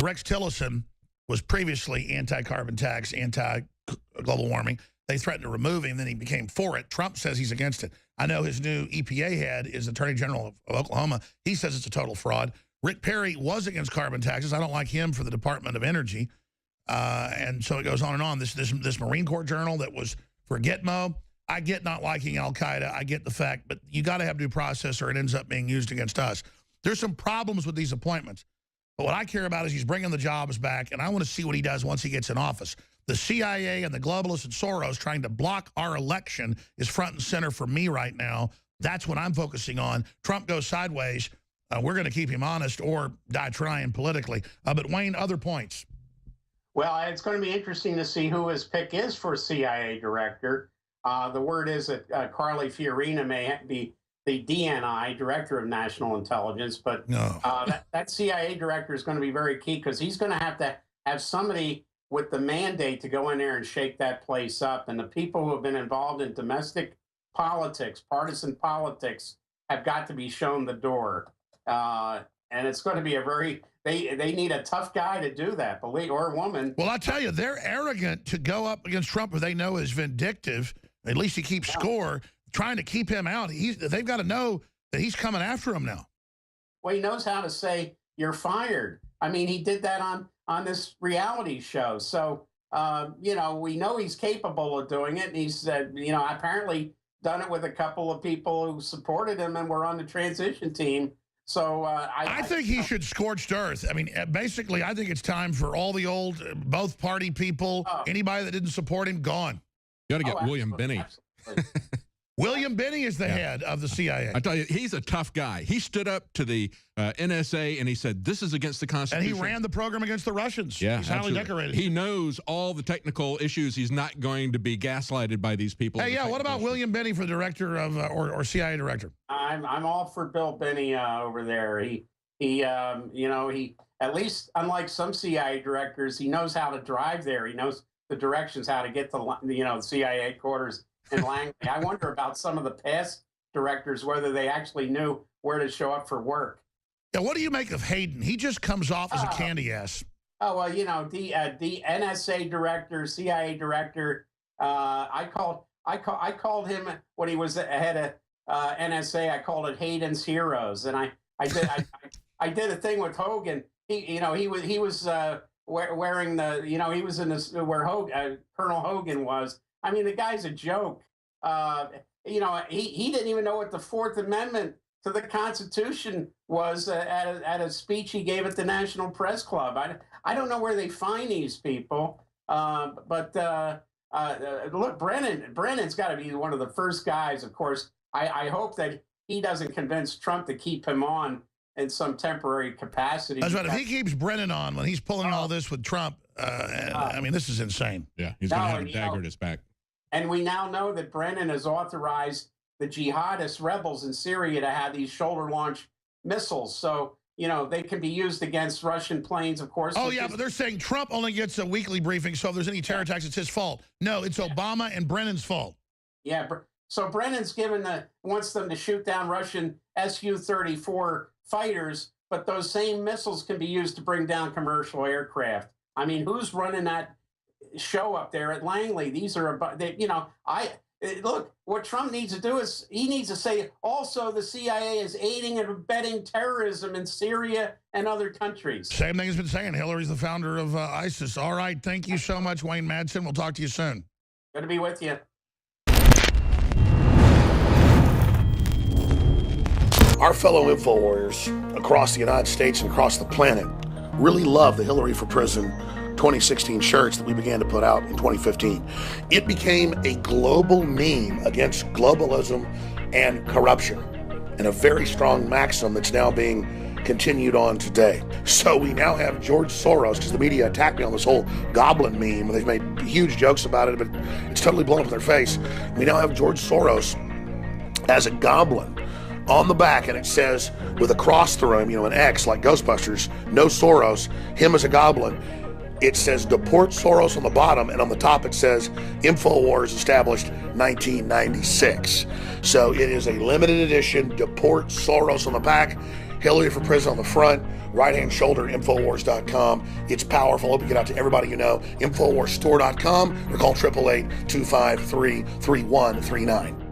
Rex Tillerson was previously anti-carbon tax, anti-global warming. They threatened to remove him, then he became for it. Trump says he's against it. I know his new EPA head is Attorney General of Oklahoma. He says it's a total fraud. Rick Perry was against carbon taxes. I don't like him for the Department of Energy. And so it goes on and on. This Marine Corps journal that was for Gitmo. I get not liking Al-Qaeda. I get the fact, but you got to have due process or it ends up being used against us. There's some problems with these appointments. But what I care about is he's bringing the jobs back, and I want to see what he does once he gets in office. The CIA and the globalists and Soros trying to block our election is front and center for me right now. That's what I'm focusing on. Trump goes sideways. We're going to keep him honest or die trying politically. But Wayne, other points. Well, it's going to be interesting to see who his pick is for CIA director. The word is that Carly Fiorina may be the DNI, Director of National Intelligence, but no. that CIA director is going to be very key because he's going to have somebody with the mandate to go in there and shake that place up. And the people who have been involved in domestic politics, partisan politics, have got to be shown the door. And it's going to be they need a tough guy to do that, or a woman. Well, I tell you, they're arrogant to go up against Trump who they know is vindictive. At least he keeps score, trying to keep him out. They've got to know that he's coming after him now. Well, he knows how to say, you're fired. I mean, he did that on this reality show. So, we know he's capable of doing it. And he's, apparently done it with a couple of people who supported him and were on the transition team. So I think he should scorched earth. I mean, basically, I think it's time for all the old, both party people, anybody that didn't support him, gone. You got to get William Binney. William Binney is the head of the CIA. I tell you, he's a tough guy. He stood up to the NSA and he said, this is against the Constitution. And he ran the program against the Russians. Yeah, he's highly decorated. He knows all the technical issues. He's not going to be gaslighted by these people. Hey, yeah, what about William Binney for director of, or CIA director? I'm all for Bill Binney over there. He at least, unlike some CIA directors, he knows how to drive there. He knows the directions how to get to, the CIA headquarters in Langley. I wonder about some of the past directors, whether they actually knew where to show up for work. Yeah, what do you make of Hayden? He just comes off as a candy ass. Oh, well, the NSA director, CIA director, I called him when he was ahead of NSA, I called it Hayden's Heroes. And I did a thing with Hogan. He was wearing the, he was in this where Colonel Hogan was. I mean, the guy's a joke. He didn't even know what the Fourth Amendment to the Constitution was at a speech he gave at the National Press Club. I don't know where they find these people, but look, Brennan's got to be one of the first guys. Of course, I hope that he doesn't convince Trump to keep him on in some temporary capacity. That's right. If he keeps Brennan on when he's pulling all this with Trump, I mean, this is insane. Yeah, he's going to have a dagger at his back. And we now know that Brennan has authorized the jihadist rebels in Syria to have these shoulder-launched missiles. So, they can be used against Russian planes, of course. Oh, yeah, but they're saying Trump only gets a weekly briefing, so if there's any terror attacks, it's his fault. No, it's Obama and Brennan's fault. Yeah, so Brennan's wants them to shoot down Russian Su-34 fighters, but those same missiles can be used to bring down commercial aircraft. I mean, who's running that show up there at Langley? These are, look, what Trump needs to do is he needs to say also the CIA is aiding and abetting terrorism in Syria and other countries. Same thing has been saying. Hillary's the founder of ISIS. All right. Thank you so much, Wayne Madsen. We'll talk to you soon. Good to be with you. Our fellow info warriors across the United States and across the planet really love the Hillary for Prison 2016 shirts that we began to put out in 2015. It became a global meme against globalism and corruption, and a very strong maxim that's now being continued on today. So we now have George Soros, because the media attacked me on this whole goblin meme, and they've made huge jokes about it, but it's totally blown up in their face. We now have George Soros as a goblin on the back, and it says with a cross through him, an X like Ghostbusters, no Soros, him as a goblin. it says Deport Soros on the bottom, and on the top it says InfoWars established 1996. So it is a limited edition Deport Soros on the back, Hillary for President on the front, right-hand shoulder, Infowars.com. It's powerful. Hope you get out to everybody you know. Infowarsstore.com or call 888-253-3139.